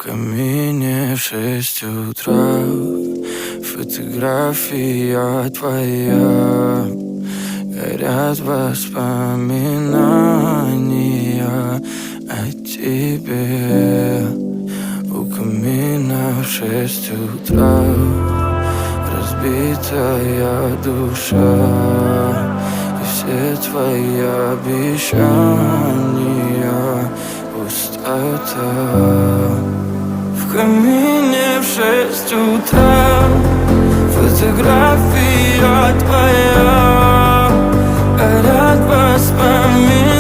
камине в 6 утра фотография твоя. Горят воспоминания о тебе. У камина в 6 утра разбитая душа, и все твои обещания пустота. В камине в 6 утра фотография твоя. Горят воспоминания